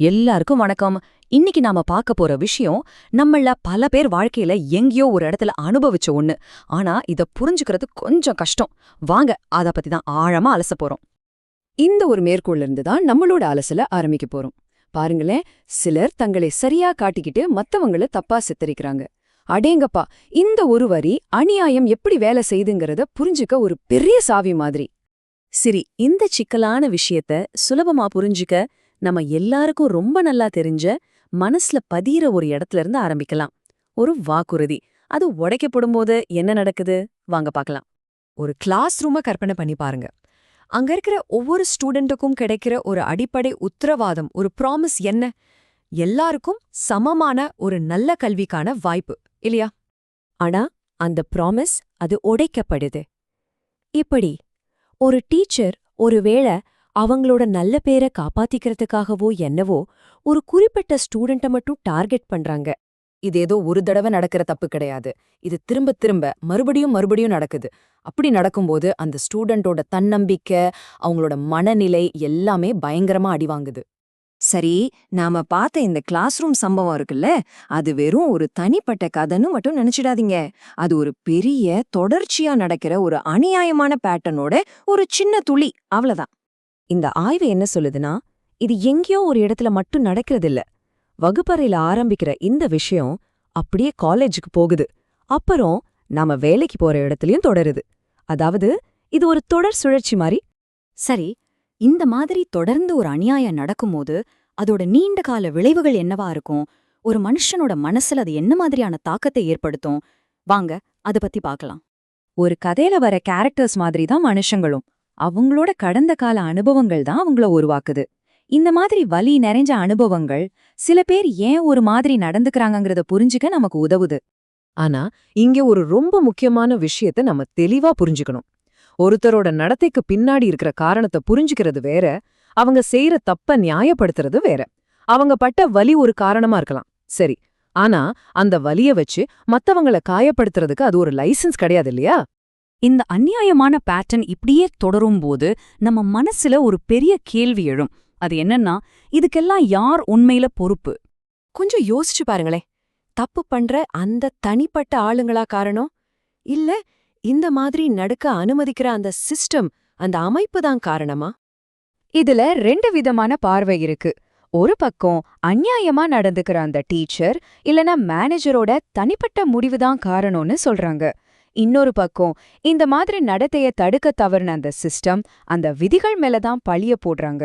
எல்லாருக்கும் வணக்கம். இன்னைக்கு நாம பார்க்க போற விஷயம் நம்மள பல பேர் வாழ்க்கையில எங்கேயோ ஒரு இடத்துல அனுபவிச்ச ஒண்ணு. ஆனா இத புரிஞ்சுக்கிறது கொஞ்சம் கஷ்டம். வாங்க அத பத்தி தான் ஆழமா அலச போறோம். இந்த ஒரு மேற்கோள்ல இருந்து தான் நம்மளோட அலசல ஆரம்பிக்க போறோம். பாருங்களேன், சிலர் தங்களை சரியா காட்டிக்கிட்டு மத்தவங்கள தப்பா சித்தரிக்கிறாங்க. அடேங்கப்பா, இந்த ஒரு வரி அநியாயம் எப்படி வேலை செய்துங்கிறத புரிஞ்சுக்க ஒரு பெரிய சாவி மாதிரி. சரி, இந்த சிக்கலான விஷயத்த சுலபமா புரிஞ்சுக்க நம்ம எல்லாருக்கும் ரொம்ப நல்லா தெரிஞ்ச மனசுல பதியிற ஒரு இடத்துல இருந்து ஆரம்பிக்கலாம். ஒரு வாக்குறுதி. அது உடைக்கப்படும்போது என்ன நடக்குது வாங்க பார்க்கலாம். ஒரு கிளாஸ் ரூம கற்பனை பண்ணி பாருங்க. அங்க இருக்கிற ஒவ்வொரு ஸ்டூடெண்ட்டுக்கும் கிடைக்கிற ஒரு அடிப்படை உத்தரவாதம், ஒரு ப்ராமிஸ் என்ன? எல்லாருக்கும் சமமான ஒரு நல்ல கல்விக்கான வாய்ப்பு, இல்லையா? ஆனா அந்த ப்ராமிஸ் அது உடைக்கப்படுது. இப்படி ஒரு டீச்சர் ஒருவேளை அவங்களோட நல்ல பேரை காப்பாத்திக்கிறதுக்காகவோ என்னவோ ஒரு குறிப்பிட்ட ஸ்டூடெண்ட்டை மட்டும் டார்கெட் பண்றாங்க. இது ஏதோ ஒரு தடவை நடக்கிற தப்பு கிடையாது. இது திரும்ப திரும்ப மறுபடியும் மறுபடியும் நடக்குது. அப்படி நடக்கும்போது அந்த ஸ்டூடெண்டோட தன்னம்பிக்கை, அவங்களோட மனநிலை எல்லாமே பயங்கரமா அடிவாங்குது. சரி, நாம பார்த்த இந்த கிளாஸ் ரூம் சம்பவம் இருக்குல்ல, அது வெறும் ஒரு தனிப்பட்ட கதைன்னு மட்டும் நினைச்சிடாதீங்க. அது ஒரு பெரிய தொடர்ச்சியா நடக்கிற ஒரு அநியாயமான பேட்டர்னோட ஒரு சின்ன துளி, அவ்வளவுதான். இந்த ஆய்வு என்ன சொல்லுதுன்னா, இது எங்கேயோ ஒரு இடத்துல மட்டும் நடக்கிறதில்ல. வகுப்பறையில ஆரம்பிக்கிற இந்த விஷயம் அப்படியே காலேஜுக்கு போகுது. அப்புறம் நாம வேலைக்கு போற இடத்துலயும் தொடருது. அதாவது இது ஒரு தொடர் சுழற்சி மாதிரி. சரி, இந்த மாதிரி தொடர்ந்து ஒரு அநியாயம் நடக்கும்போது அதோட நீண்ட கால விளைவுகள் என்னவா இருக்கும்? ஒரு மனுஷனோட மனசுல அது என்ன மாதிரியான தாக்கத்தை ஏற்படுத்தும்? வாங்க அத பத்தி பார்க்கலாம். ஒரு கதையில வர கேரக்டர்ஸ் மாதிரி தான் மனுஷங்களும். அவங்களோட கடந்த கால அனுபவங்கள் தான் அவங்கள உருவாக்குது. இந்த மாதிரி வலி நிறைஞ்ச அனுபவங்கள் சில பேர் ஏன் ஒரு மாதிரி நடந்துக்கறாங்கங்கறத புரிஞ்சுக்க நமக்கு உதவுது. ஆனா இங்க ஒரு ரொம்ப முக்கியமான விஷயத்த நம்ம தெளிவா புரிஞ்சுக்கணும். ஒருத்தரோட நடத்தைக்கு பின்னாடி இருக்கிற காரணத்தை புரிஞ்சுக்கிறது வேற, அவங்க செய்யற தப்ப நியாயப்படுத்துறது வேற. அவங்க பட்ட வலி ஒரு காரணமா இருக்கலாம், சரி. ஆனா அந்த வலிய வச்சு மத்தவங்கள காயப்படுத்துறதுக்கு அது ஒரு லைசன்ஸ் கிடையாது, இல்லையா? இந்த அநியாயமான பேட்டர்ன் இப்படியே தொடரும்போது நம்ம மனசுல ஒரு பெரிய கேள்வி எழும். அது என்னன்னா, இதுக்கெல்லாம் யார் உண்மையில பொறுப்பு? கொஞ்சம் யோசிச்சு பாருங்களேன். தப்பு பண்ற அந்த தனிப்பட்ட ஆளுங்களா காரணம்? இல்ல இந்த மாதிரி நடக்க அனுமதிக்கிற அந்த சிஸ்டம், அந்த அமைப்பு தான் காரணமா? இதுல ரெண்டு விதமான பார்வை இருக்கு. ஒரு பக்கம் அநியாயமா நடந்துக்கிற அந்த டீச்சர் இல்லனா மேனேஜரோட தனிப்பட்ட முடிவுதான் காரணம்னு சொல்றாங்க. இன்னொரு பக்கம் இந்த மாதிரி நடத்தைய தடுக்க தவறின அந்த சிஸ்டம், அந்த விதிகள் மேலதான் பழிய போடுறாங்க.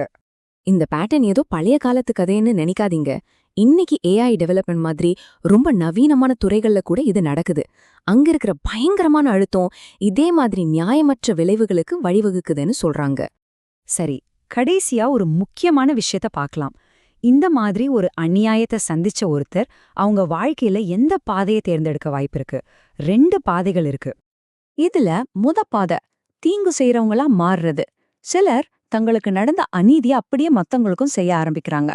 இந்த பேட்டர்ன் ஏதோ பழைய காலத்து கதைன்னு நினைக்காதீங்க. இன்னைக்கு ஏஐ டெவலப்மெண்ட் மாதிரி ரொம்ப நவீனமான துறைகள்ல கூட இது நடக்குது. அங்க இருக்கிற பயங்கரமான அழுத்தம் இதே மாதிரி நியாயமற்ற விளைவுகளுக்கு வழிவகுக்குதுன்னு சொல்றாங்க. சரி, கடைசியா ஒரு முக்கியமான விஷயத்த பார்க்கலாம். இந்த மாதிரி ஒரு அநியாயத்தை சந்திச்ச ஒருத்தர் அவங்க வாழ்க்கையில எந்த பாதையை தேர்ந்தெடுக்க வாய்ப்பு இருக்கு? 2 பாதைகள் இருக்கு. இதுல பாதை தீங்கு செய்யறவங்களா மாறுறது. சிலர் தங்களுக்கு நடந்த அநீதியை அப்படியே மத்தவங்களுக்கும் செய்ய ஆரம்பிக்கிறாங்க.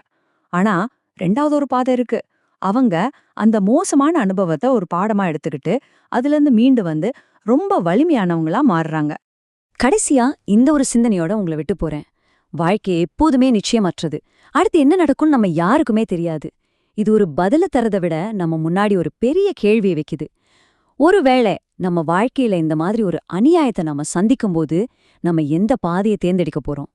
ஆனா 2வது ஒரு பாதை இருக்கு. அவங்க அந்த மோசமான அனுபவத்தை ஒரு பாடமா எடுத்துக்கிட்டு அதுல இருந்து மீண்டு வந்து ரொம்ப வலிமையானவங்களா மாறுறாங்க. கடைசியா இந்த ஒரு சிந்தனையோட உங்களை விட்டு போறேன். வாழ்க்கை எப்போதுமே நிச்சயமற்றது. அடுத்து என்ன நடக்கும்னு நம்ம யாருக்குமே தெரியாது. இது ஒரு பதில தரதை விட நம்ம முன்னாடி ஒரு பெரிய கேள்வியை வைக்குது. ஒருவேளை நம்ம வாழ்க்கையில இந்த மாதிரி ஒரு அநியாயத்தை நம்ம சந்திக்கும்போது நம்ம எந்த பாதையை தேர்ந்தெடுக்க போறோம்?